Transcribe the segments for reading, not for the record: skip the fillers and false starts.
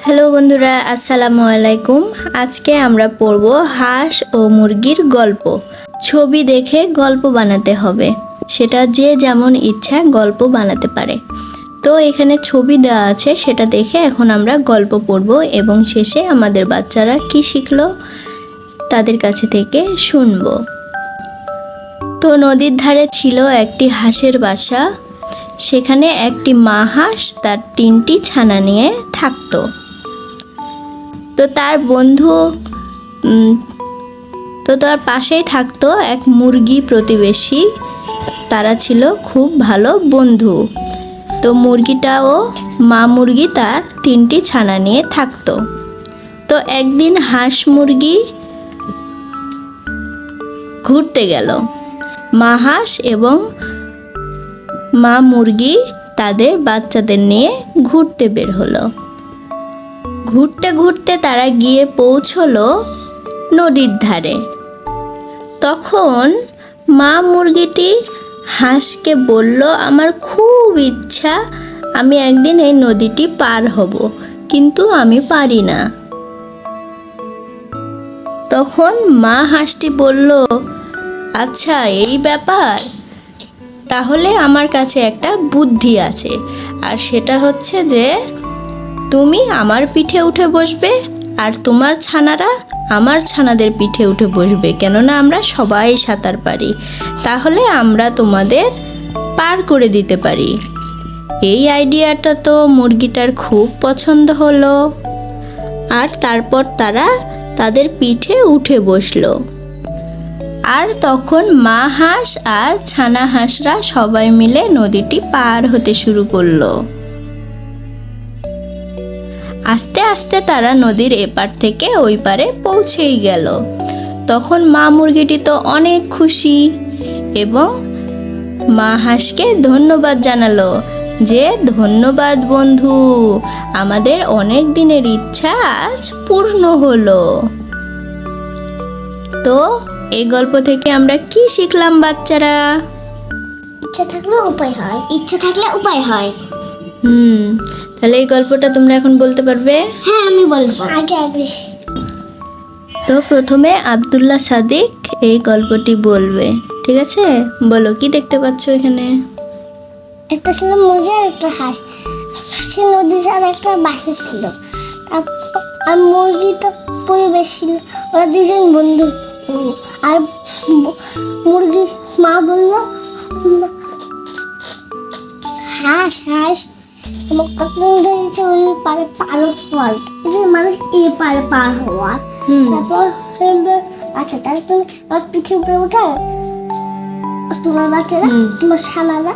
Hello বন্ধুরা, আসসালামু আলাইকুম। আজকে আমরা পড়ব হাঁস ও মুরগির গল্প। ছবি দেখে গল্প বানাতে হবে, সেটা যে যেমন ইচ্ছা গল্প বানাতে পারে। তো এখানে ছবি দেওয়া আছে, সেটা দেখে এখন আমরা গল্প পড়ব এবং শেষে আমাদের বাচ্চারা কি শিখলো তাদের কাছে থেকে শুনবো। তো নদীর ধারে ছিল একটি হাঁসের বাসা। সেখানে একটি মা হাঁস তার 3টি ছানা নিয়ে থাকতো। তো তার বন্ধু তার পাশেই থাকতো এক মুরগি প্রতিবেশী। তারা ছিল খুব ভালো বন্ধু। তো মুরগিটাও মা মুরগি তার 3টি ছানা নিয়ে থাকতো। তো একদিন হাঁস মুরগি ঘুরতে গেল। মা হাঁস এবং মা মুরগি তাদের বাচ্চাদের নিয়ে ঘুরতে বের হলো। ঘুরতে ঘুরতে তারা গিয়ে পৌঁছলো নদীর ধারে। তখন মা মুরগিটি হাঁসকে বলল, আমার খুব ইচ্ছা আমি একদিন এই নদীটি পার হব, কিন্তু আমি পারি না। তখন মা হাঁসটি বলল, আচ্ছা এই ব্যাপার, তাহলে আমার কাছে একটা বুদ্ধি আছে। আর সেটা হচ্ছে যে তুমি আমার পিঠে উঠে বসবে আর তোমার ছানারা আমার ছানাদের পিঠে উঠে বসবে, কেননা আমরা সবাই সাঁতার পারি। তাহলে আমরা তোমাদের পার করে দিতে পারি। এই আইডিয়াটা তো মুরগিটার খুব পছন্দ হলো। আর তারপর তারা তাদের পিঠে উঠে বসলো। আর তখন মা হাঁস আর ছানা হাঁসরা সবাই মিলে নদীটি পার হতে শুরু করলো। আস্তে আস্তে তারা নদীর এপার থেকে ওই পারে পৌঁছেই গেল। তখন মা মুরগিটি তো অনেক খুশি এবং মা হাঁসকে ধন্যবাদ জানালো যে, ধন্যবাদ বন্ধু, আমাদের অনেক দিনের ইচ্ছা আজ পূর্ণ হলো। তো এই গল্প থেকে আমরা কি শিখলাম বাচ্চারা? ইচ্ছা থাকলে উপায় হয়, ইচ্ছা থাকলে উপায় হয়। তাহলে এই গল্পটা তোমরা এখন বলতে পারবে? হ্যাঁ, আমি বলবো। আগে তো প্রথমে আব্দুল্লাহ সাদিক এই গল্পটি বলবে, ঠিক আছে? বলো, কি দেখতে পাচ্ছ এখানে? একটা ছিল মুরগি আর একটা হাঁস। সে নদীর ধারে একটা বাসা ছিল। আর মুরগি তো পরিবেশ ছিল, ওরা দুজন বন্ধু। আর মুরগির মা বলল, হাঁস হাঁস কতদিন ধরেছে ওই পারে পার হওয়ার, মানে এই পারে পার হওয়ার। তারপর আচ্ছা, তাহলে তুমি আমার পিঠে উপরে উঠে তোমার বাচ্চারা, তোমার ছানারা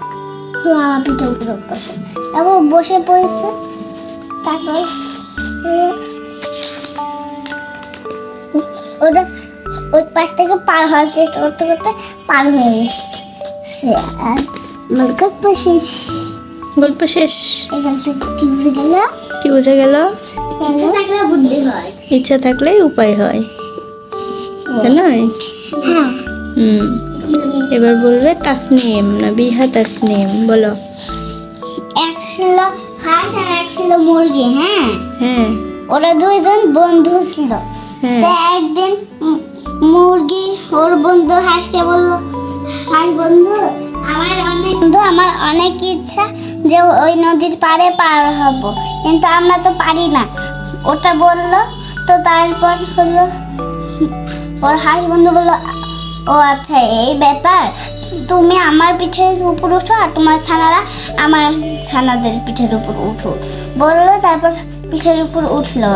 আমার পিঠে উপরে বসে। তারপর বসে পড়েছে। তারপর ওটা ওই পাশ থেকে পার হওয়ার চেষ্টা করতে করতে পার হয়ে গেছে। আর আমার গল্প শেষ। গল্প শেষ। এখান থেকে কি বুঝে গেল? কি বোঝা গেল? ইচ্ছা থাকলে বুদ্ধি হয়, ইচ্ছা থাকলে উপায় হয়, তাই নয়? হ্যাঁ। এবার বলবে তাসনিম, না বিহা তাসনিম, বলো। এক ছিল হাঁস আর এক ছিল মুরগি। হ্যাঁ, ওরা দুইজন বন্ধু ছিল। তো একদিন মুরগি ওর বন্ধু হাঁসকে বলল, হাই বন্ধু, আমার অনেক ইচ্ছা যে ওই নদীর পাড়ে পার হব, কিন্তু আমরা তো পারি না। ওটা বলল। তো তারপর হলো ওর হাঁস বন্ধু বলল, ও আচ্ছা এই ব্যাপার, তুমি আমার পিঠের উপর উঠো আর তোমার ছানারা আমার ছানাদের পিঠের উপর উঠো বললো। তারপর পিঠের উপর উঠলো।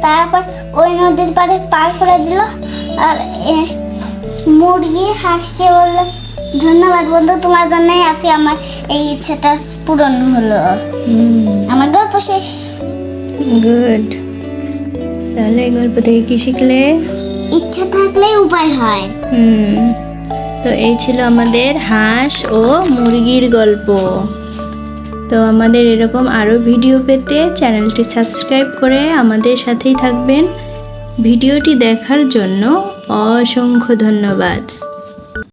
তারপর ওই নদীর পাড়ে পার করে দিল। আর মুরগি হাঁসকে বলল, ধন্যবাদ বন্ধু, তোমার জন্যই আজকে আমার এই ইচ্ছাটা পূরণ হলো। আমার গল্প শেষ। গুড। তাহলে এই গল্প থেকে কি শিখলে? ইচ্ছা থাকলে উপায় হয়। তো এই ছিল আমাদের হাঁস ও মুরগির গল্প। তো আমাদের এরকম আরও ভিডিও পেতে চ্যানেলটি সাবস্ক্রাইব করে আমাদের সাথেই থাকবেন। ভিডিওটি দেখার জন্য অসংখ্য ধন্যবাদ।